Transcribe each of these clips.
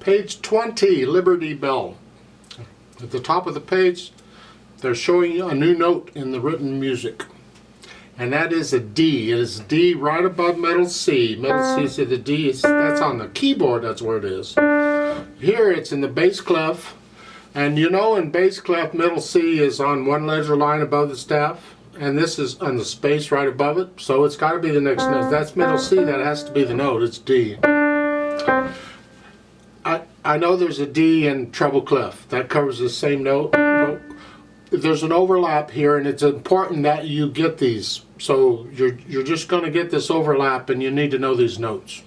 Page 20, Liberty Bell. At the top of the page, they're showing you a new note in the written music. And that is a D. It is D right above middle C. Middle C, so the D is, that's on the keyboard, that's where it is. Here it's in the bass clef. And you know in bass clef, middle C is on one ledger line above the staff. And this is on the space right above it. So it's got to be the next note. That's middle C, that has to be the note. It's D. I know there's a D in treble clef. That covers the same note. But there's an overlap here, and it's important that you get these. So you're just going to get this overlap, and you need to know these notes.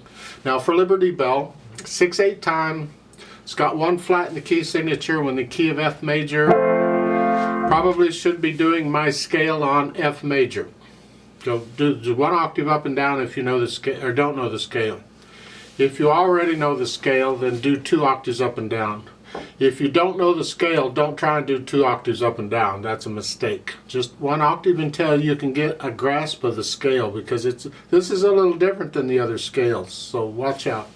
Now for Liberty Bell, 6/8 time. It's got one flat in the key signature when the key of F major. Probably should be doing my scale on F major. So do one octave up and down if you know the scale or don't know the scale. If you already know the scale, then do 2 octaves up and down. If you don't know the scale, don't try and do 2 octaves up and down. That's a mistake. Just 1 octave until you can get a grasp of the scale, because this is a little different than the other scales, so watch out.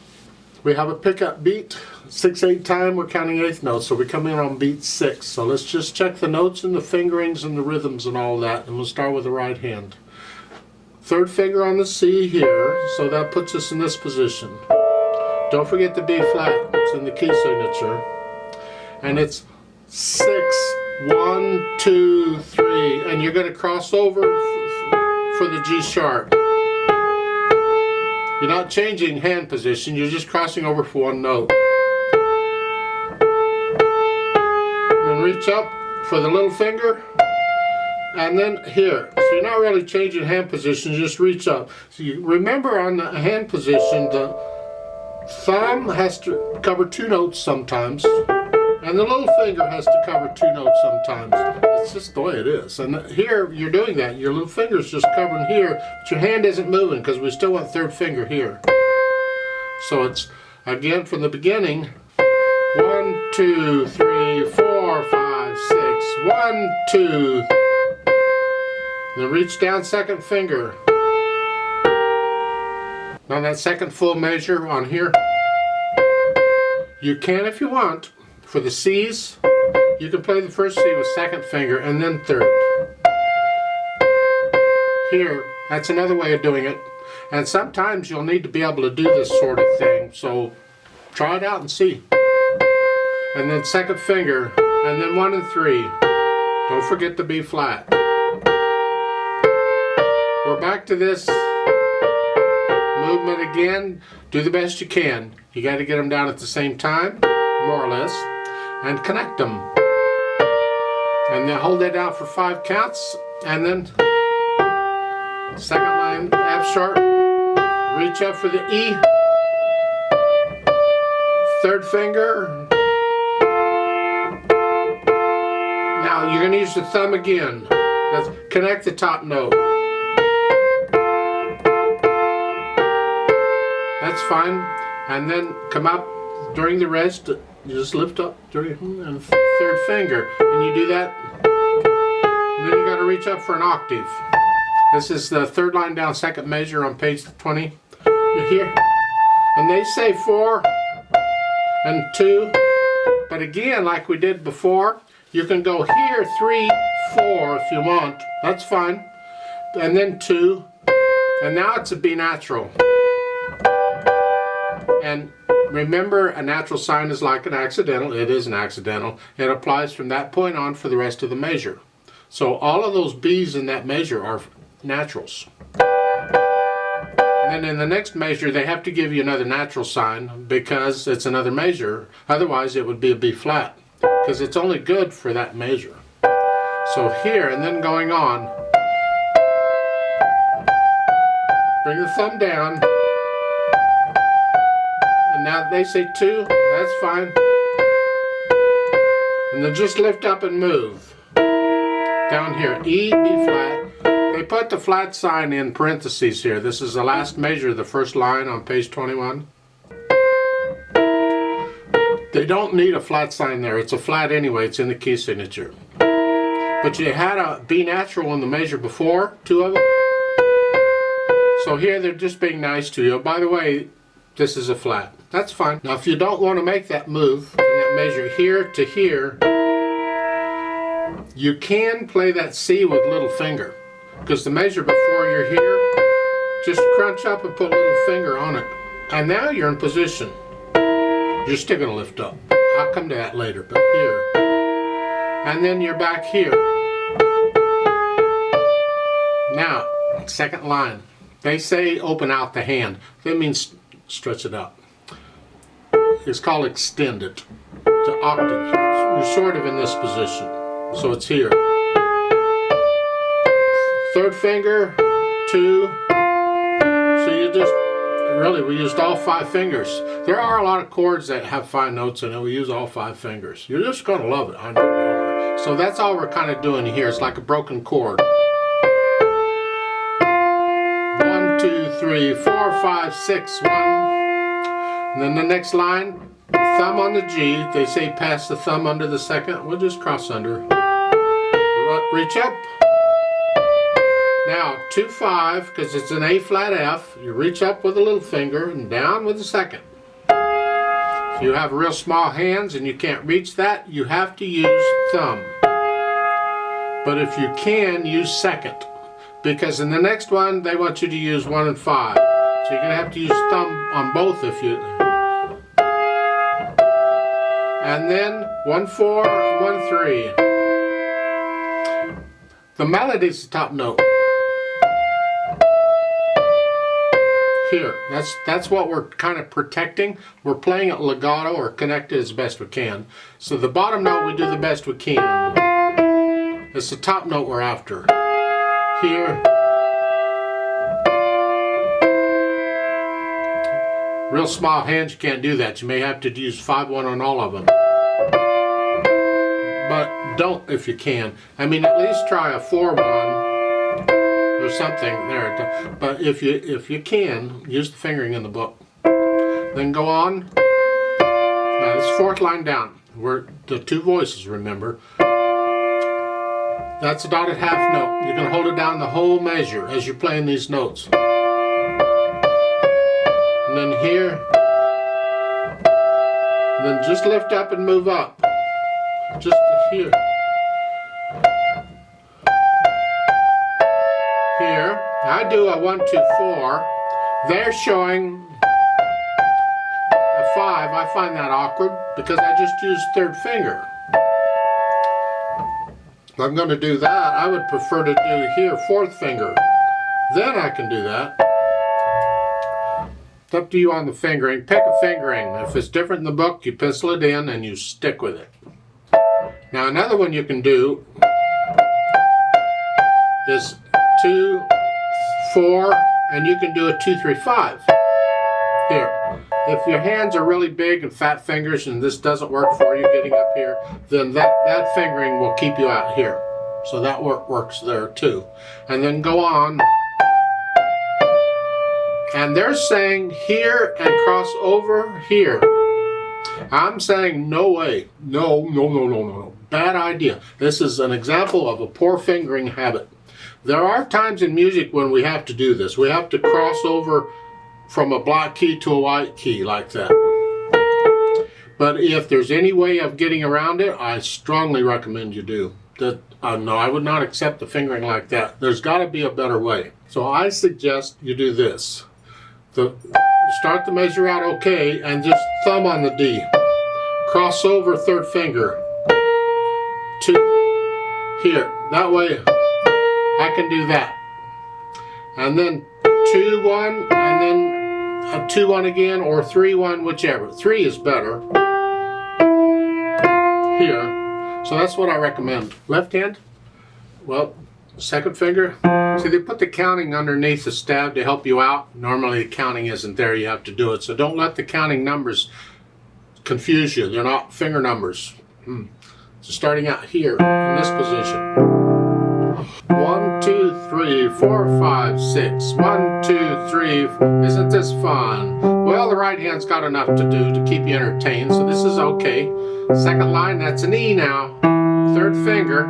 We have a pickup beat, 6/8 time, we're counting 8th notes, so we come in on beat 6. So let's just check the notes and the fingerings and the rhythms and all that, and we'll start with the right hand. 3rd finger on the C here, so that puts us in this position. Don't forget the B flat, it's in the key signature. And it's 6, 1, 2, 3, and you're going to cross over for the G sharp. You're not changing hand position, you're just crossing over for one note. Then reach up for the little finger, and then here. So you're not really changing hand position, you just reach up. So you remember on the hand position, the thumb has to cover 2 notes sometimes, and the little finger has to cover 2 notes sometimes. It's just the way it is. And here you're doing that. Your little finger's just covering here, but your hand isn't moving because we still want 3rd finger here. So it's, again, from the beginning, 1, 2, 3, 4, 5, 6, 1, 2. Then reach down 2nd finger. Now that 2nd full measure on here, you can, if you want, for the C's, you can play the 1st C with 2nd finger and then 3rd. Here, that's another way of doing it. And sometimes you'll need to be able to do this sort of thing, so try it out and see. And then 2nd finger, and then 1 and 3. Don't forget the B flat. We're back to this movement again. Do the best you can. You got to get them down at the same time, more or less, and connect them. And then hold that down for 5 counts, and then 2nd line F sharp, reach up for the E, 3rd finger. Now you're going to use the thumb again. Let's connect the top note. That's fine. And then come up during the rest. You just lift up during and 3rd finger. And you do that. And then you got to reach up for an octave. This is the 3rd line down, 2nd measure on page 20. You're here. And they say 4 and 2. But again, like we did before, you can go here 3, 4 if you want. That's fine. And then 2. And now it's a B natural. And remember, a natural sign is like an accidental. It is an accidental. It applies from that point on for the rest of the measure. So all of those B's in that measure are naturals. And then in the next measure, they have to give you another natural sign because it's another measure. Otherwise, it would be a B flat because it's only good for that measure. So here, and then going on, bring the thumb down. And now they say 2, that's fine. And then just lift up and move. Down here, E, B flat. They put the flat sign in parentheses here. This is the last measure, the 1st line on page 21. They don't need a flat sign there. It's a flat anyway. It's in the key signature. But you had a B natural in the measure before, 2 of them. So here they're just being nice to you. By the way, this is a flat. That's fine. Now if you don't want to make that move, from that measure here to here, you can play that C with little finger. Because the measure before you're here, just crunch up and put a little finger on it. And now you're in position. You're still going to lift up. I'll come to that later, but here. And then you're back here. Now, second line. They say open out the hand. That means stretch it out. It's called extend it to octave. You're sort of in this position. So it's here. Third finger, 2. So you just, really, we used all 5 fingers. There are a lot of chords that have 5 notes in it. We use all 5 fingers. You're just going to love it. I know you are. So that's all we're kind of doing here. It's like a broken chord. 1, 2, 3, 4, 5, 6, 1. And then the next line, thumb on the G. They say pass the thumb under the second. We'll just cross under. Reach up. Now 2, 5, because it's an A flat F. You reach up with a little finger and down with the second. If you have real small hands and you can't reach that, you have to use thumb. But if you can, use second. Because in the next one, they want you to use 1 and 5. So you're going to have to use thumb on both if you... And then 1, 4, 1, 3. The melody's the top note. Here, that's what we're kind of protecting. We're playing it legato or connected as best we can. So the bottom note we do the best we can. It's the top note we're after. Here. Real small hands, you can't do that. You may have to use 5-1 on all of them. But don't if you can. I mean, at least try a 4-1 or something there. But if you can, use the fingering in the book. Then go on. Now this 4th line down. We're the 2 voices, remember. That's a dotted half note. You're going to hold it down the whole measure as you're playing these notes. And then here. And then just lift up and move up. Just here. Here. I do a 1, 2, 4. They're showing a 5. I find that awkward because I just used 3rd finger. If I'm going to do that, I would prefer to do here 4th finger. Then I can do that. It's up to you on the fingering. Pick a fingering. If it's different in the book, you pencil it in and you stick with it. Now another one you can do is 2, 4, and you can do a 2, 3, 5. Here. If your hands are really big and fat fingers and this doesn't work for you getting up here, then that fingering will keep you out here. So that works there too. And then go on. And they're saying here and cross over here. I'm saying no way. No. Bad idea. This is an example of a poor fingering habit. There are times in music when we have to do this. We have to cross over from a black key to a white key like that. But if there's any way of getting around it, I strongly recommend you do. No, I would not accept the fingering like that. There's got to be a better way. So I suggest you do this. Start the measure out okay and just thumb on the D. Cross over 3rd finger. 2 here. That way I can do that. And then 2, 1, and then a 2, 1 again, or 3, 1, whichever. 3 is better. Here. So that's what I recommend. Left hand? Well, 2nd finger. See, they put the counting underneath the stab to help you out. Normally the counting isn't there. You have to do it. So don't let the counting numbers confuse you. They're not finger numbers. So starting out here in this position. 1, 2, 3, 4, 5, 6. 1, 2, 3. Isn't this fun? Well, the right hand's got enough to do to keep you entertained, so this is okay. 2nd line, that's an E now. 3rd finger.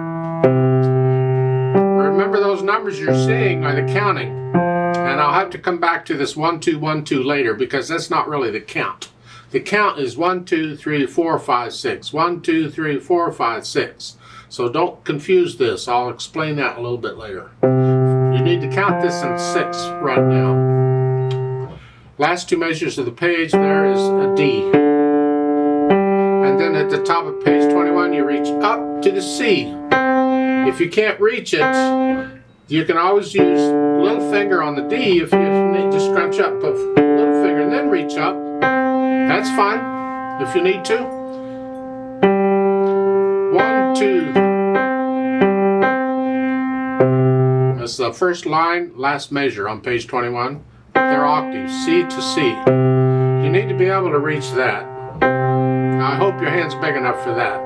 Remember those numbers you're seeing are the counting. And I'll have to come back to this 1, 2, 1, 2 later because that's not really the count. The count is 1, 2, 3, 4, 5, 6. 1, 2, 3, 4, 5, 6. So don't confuse this. I'll explain that a little bit later. You need to count this in 6 right now. Last two measures of the page, there is a D. And then at the top of page 21, you reach up to the C. If you can't reach it, you can always use little finger on the D if you need to scrunch up. But little finger and then reach up. That's fine if you need to. 1, 2. That's the first line, last measure on page 21. They're octaves, C to C. You need to be able to reach that. I hope your hand's big enough for that.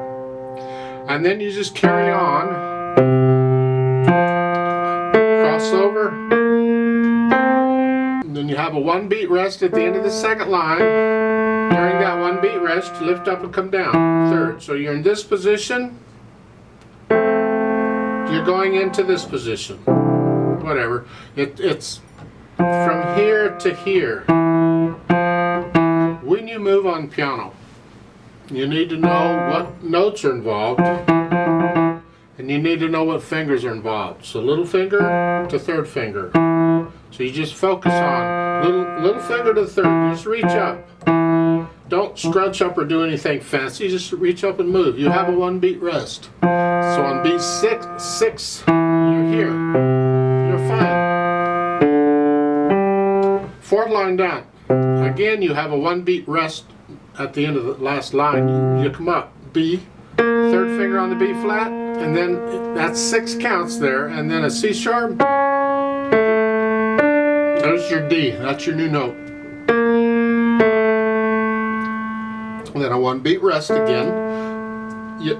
And then you just carry on. Cross over. And then you have a 1 beat rest at the end of the second line. During that 1 beat rest, lift up and come down. Third. So you're in this position. You're going into this position. Whatever. It's from here to here. When you move on piano, you need to know what notes are involved, and you need to know what fingers are involved. So little finger to third finger. So you just focus on little finger to third. You just reach up. Don't scrunch up or do anything fancy. Just reach up and move. You have a 1 beat rest. So on beat 6, you're here. You're fine. Fourth line down. Again, you have a 1 beat rest at the end of the last line. You come up. B, third finger on the B flat, and then that's 6 counts there, and then a C sharp. There's your D. That's your new note. And then a 1 beat rest again. You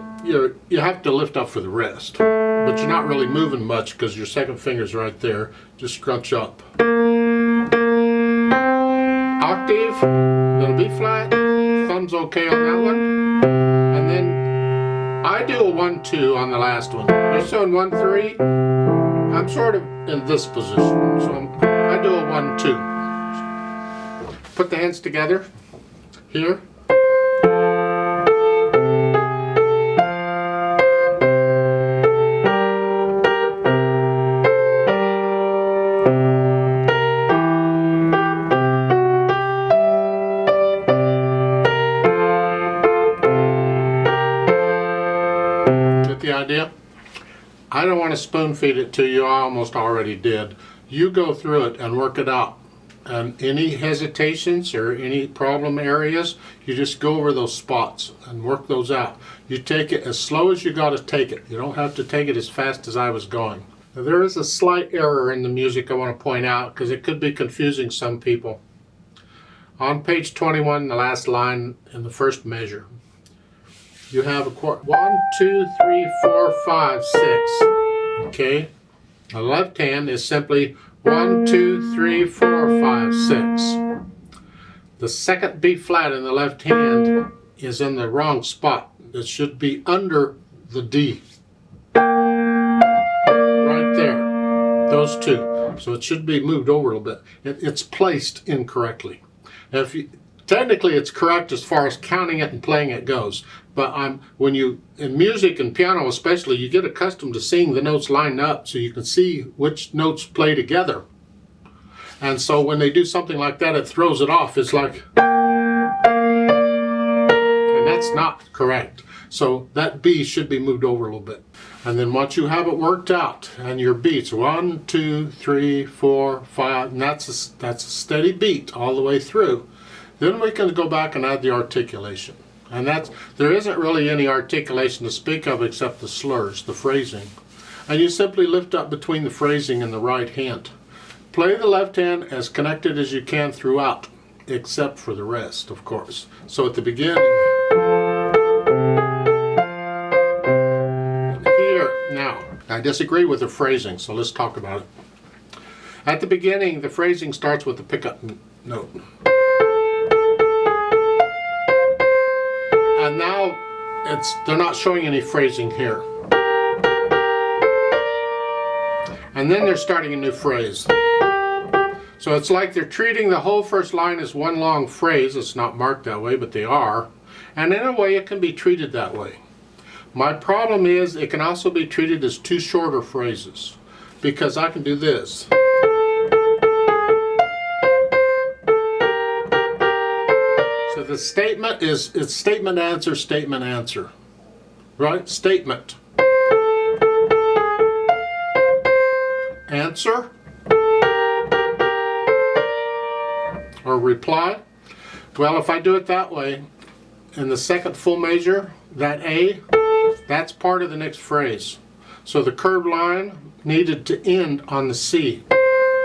have to lift up for the rest, but you're not really moving much because your second finger's right there. Just scrunch up. Octave, then a B flat. Thumb's okay on that one. And then I do a 1, 2 on the last one. You're showing 1, 3. I'm sort of in this position, so I do a 1, 2. Put the hands together here. The idea? I don't want to spoon feed it to you. I almost already did. You go through it and work it out. And any hesitations or any problem areas, you just go over those spots and work those out. You take it as slow as you got to take it. You don't have to take it as fast as I was going. Now, there is a slight error in the music I want to point out because it could be confusing some people. On page 21, the last line in the first measure, you have a chord 1, 2, 3, 4, 5, 6. Okay? The left hand is simply 1, 2, 3, 4, 5, 6. The second B flat in the left hand is in the wrong spot. It should be under the D. Right there. Those two. So it should be moved over a little bit. It's placed incorrectly. Now technically it's correct as far as counting it and playing it goes. But when you, in music and piano especially, you get accustomed to seeing the notes lined up so you can see which notes play together. And so when they do something like that, it throws it off. It's like, and that's not correct. So that B should be moved over a little bit. And then once you have it worked out, and your beats, 1, 2, 3, 4, 5, and that's a steady beat all the way through, then we can go back and add the articulation. And there isn't really any articulation to speak of except the slurs, the phrasing. And you simply lift up between the phrasing and the right hand. Play the left hand as connected as you can throughout, except for the rest, of course. So at the beginning, and here, now, I disagree with the phrasing, so let's talk about it. At the beginning, the phrasing starts with the pickup note. And now they're not showing any phrasing here. And then they're starting a new phrase. So it's like they're treating the whole first line as one long phrase. It's not marked that way, but they are. And in a way it can be treated that way. My problem is it can also be treated as two shorter phrases, because I can do this. So the statement is, it's statement answer, right? Statement. Answer. Or reply. Well, if I do it that way, in the second full measure, that A, that's part of the next phrase. So the curved line needed to end on the C,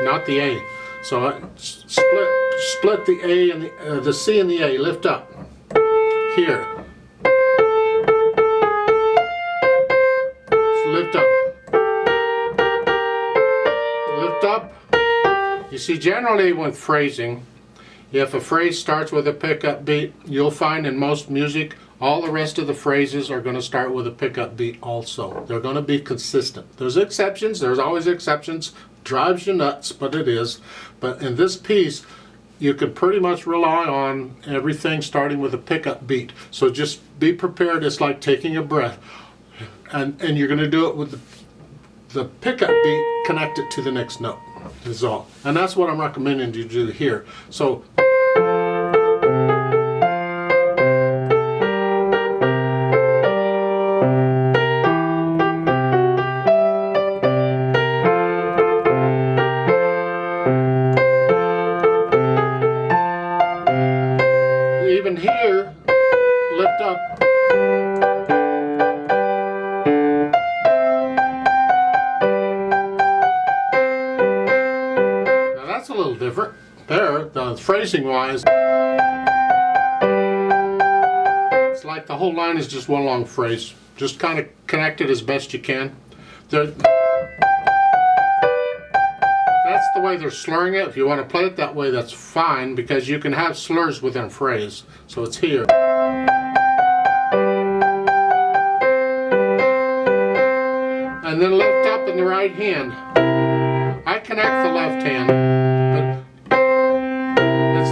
not the A. So I split the A and the C and the A, lift up. Here. So lift up. Lift up. You see, generally with phrasing, if a phrase starts with a pickup beat, you'll find in most music all the rest of the phrases are going to start with a pickup beat also. They're going to be consistent. There's exceptions. There's always exceptions. Drives you nuts, but it is. But in this piece, you could pretty much rely on everything starting with a pickup beat. So just be prepared. It's like taking a breath. And you're going to do it with the pickup beat connected to the next note. Is all. And that's what I'm recommending you do here. So even here, lift up. That's a little different. There, the phrasing wise, it's like the whole line is just one long phrase. Just kind of connect it as best you can. That's the way they're slurring it. If you want to play it that way, that's fine, because you can have slurs within a phrase. So it's here. And then lift up in the right hand. I connect the left hand, but it's,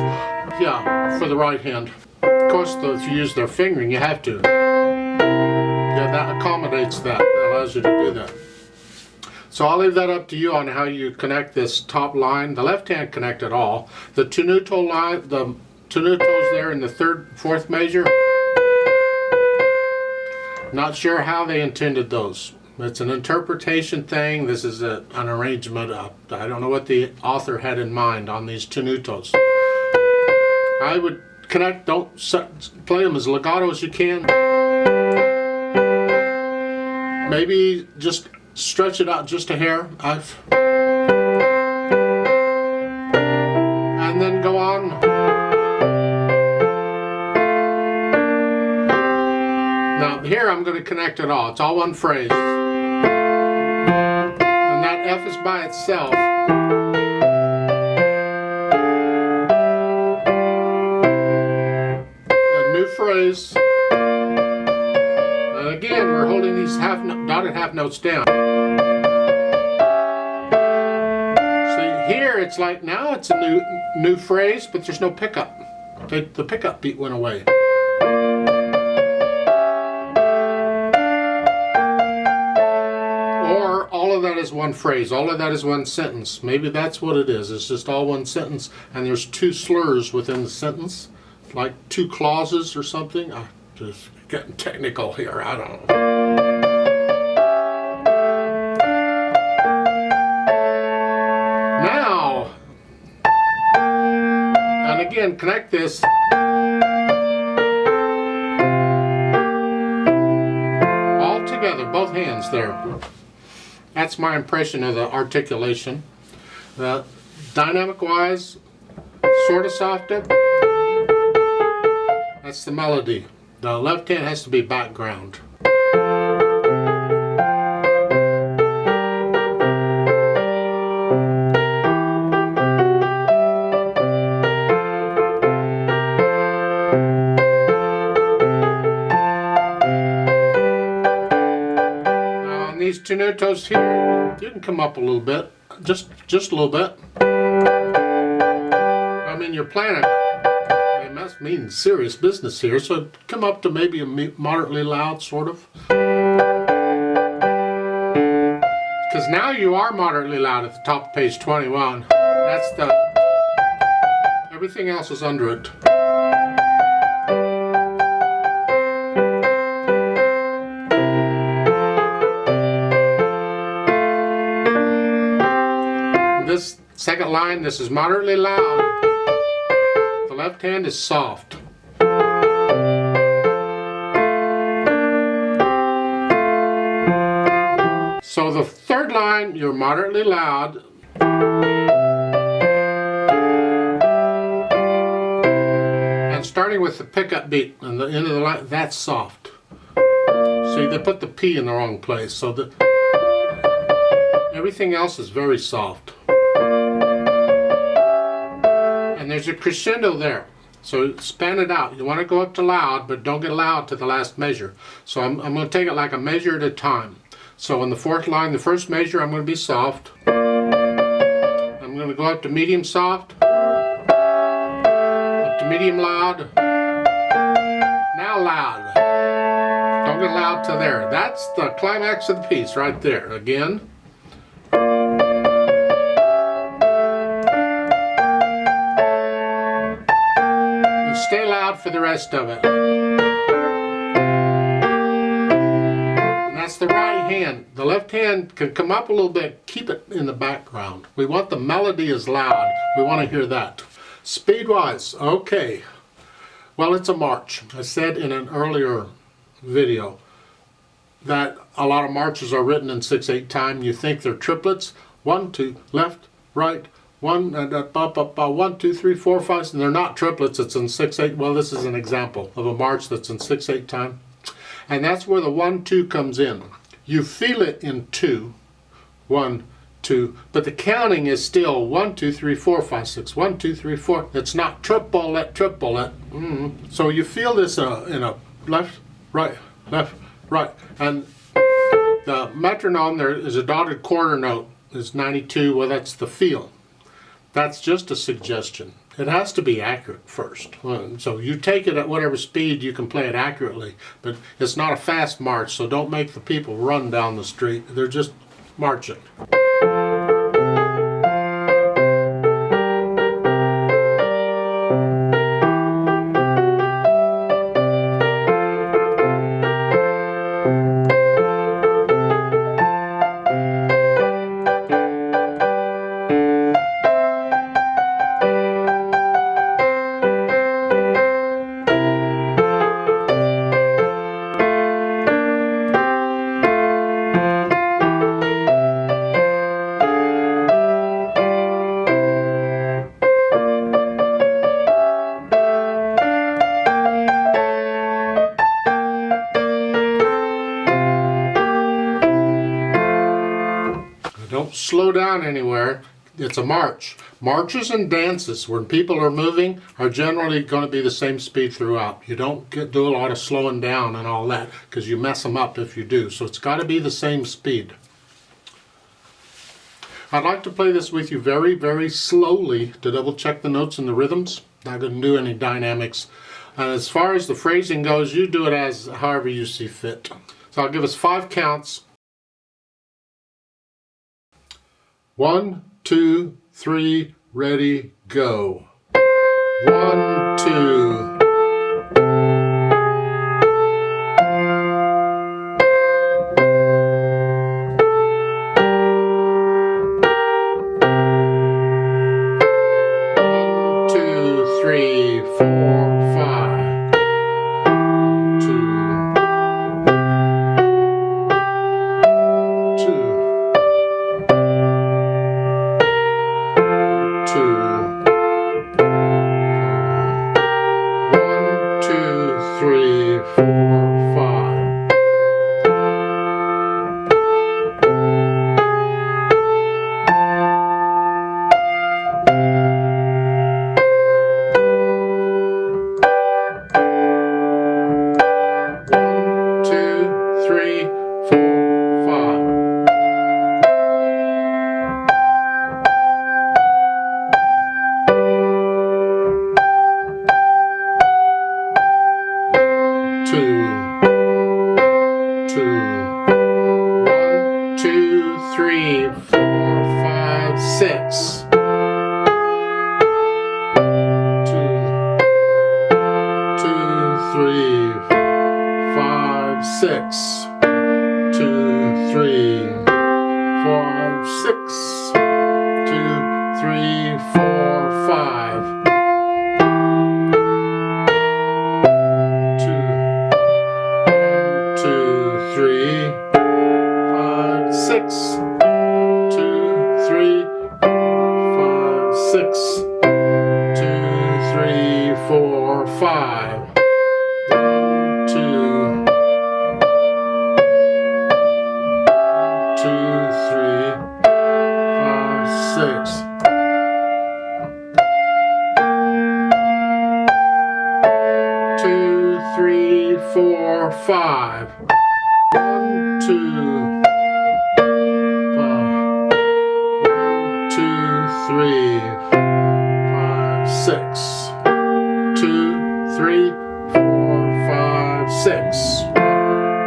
yeah, for the right hand. Of course, if you use their fingering, you have to. Yeah, that accommodates that. That allows you to do that. So I'll leave that up to you on how you connect this top line. The left hand connect it all. The tenuto line, the tenutos there in the third, fourth measure. Not sure how they intended those. It's an interpretation thing. This is an arrangement. I don't know what the author had in mind on these tenutos. I would connect, don't play them as legato as you can. Maybe just stretch it out just a hair. And then go on. Now here I'm going to connect it all. It's all one phrase. And that F is by itself. A new phrase. And again, we're holding these dotted half notes down. See, here it's like now it's a new phrase, but there's no pickup. The pickup beat went away. Or all of that is one phrase. All of that is one sentence. Maybe that's what it is. It's just all one sentence, and there's two slurs within the sentence, like two clauses or something. I'm just getting technical here. I don't know. Now, and again, connect this. All together, both hands there. That's my impression of the articulation. Dynamic-wise, sort of softer. That's the melody. The left hand has to be background. Now on these tenutos here, you can come up a little bit, just a little bit. mean, you're playing it must mean serious business here, so come up to maybe a moderately loud, sort of. Because now you are moderately loud at the top of page 21. That's the... everything else is under it. This second line, this is moderately loud. The left hand is soft. So the third line, you're moderately loud. And starting with the pickup beat and the end of the line, that's soft. See, they put the P in the wrong place, so everything else is very soft. And there's a crescendo there. So span it out. You want to go up to loud, but don't get loud to the last measure. So I'm going to take it like a measure at a time. So on the fourth line, the first measure, I'm going to be soft. I'm going to go up to medium soft. Up to medium loud. Now loud. Don't get loud to there. That's the climax of the piece right there. Again. And stay loud for the rest of it. That's the right hand. The left hand can come up a little bit. Keep it in the background. We want the melody as loud. We want to hear that. Speed-wise, okay. Well, it's a march. I said in an earlier video that a lot of marches are written in 6/8 time. You think they're triplets. 1, 2, left, right, 1, 1, 2, 3, 4, 5. And they're not triplets. It's in 6/8. Well, this is an example of a march that's in 6/8 time. And that's where the 1, 2 comes in. You feel it in 2, 1, 2, but the counting is still 1, 2, 3, 4, 5, 6, 1, 2, 3, 4. It's not triplet. So you feel this in a left, right, and the metronome there is a dotted quarter note. Is 92. Well, that's the feel. That's just a suggestion. It has to be accurate first. So you take it at whatever speed you can play it accurately, but it's not a fast march, so don't make the people run down the street. They're just marching. Don't slow down anywhere. It's a march. Marches and dances, when people are moving, are generally going to be the same speed throughout. You don't do a lot of slowing down and all that, because you mess them up if you do. So it's got to be the same speed. I'd like to play this with you very, very slowly to double check the notes and the rhythms. Not going to do any dynamics. And as far as the phrasing goes, you do it as however you see fit. So I'll give us 5 counts. 1, 2, 3, ready, go. 1, 2. 3, 4, 5, 6. 3, 5, 6. 2, 3, 4, 6. 2, 3, 4, 5. 2, 3, 5, 6. 2, 3, 5, 6. 2, 3, 4, 5. 2, 3, 5, 6. 2, 3, 4, 5. 1, 2, 3, 5, 6. 2, 3, 4, 5, 6.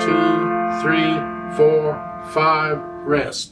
2, 3, 4, 5. Rest.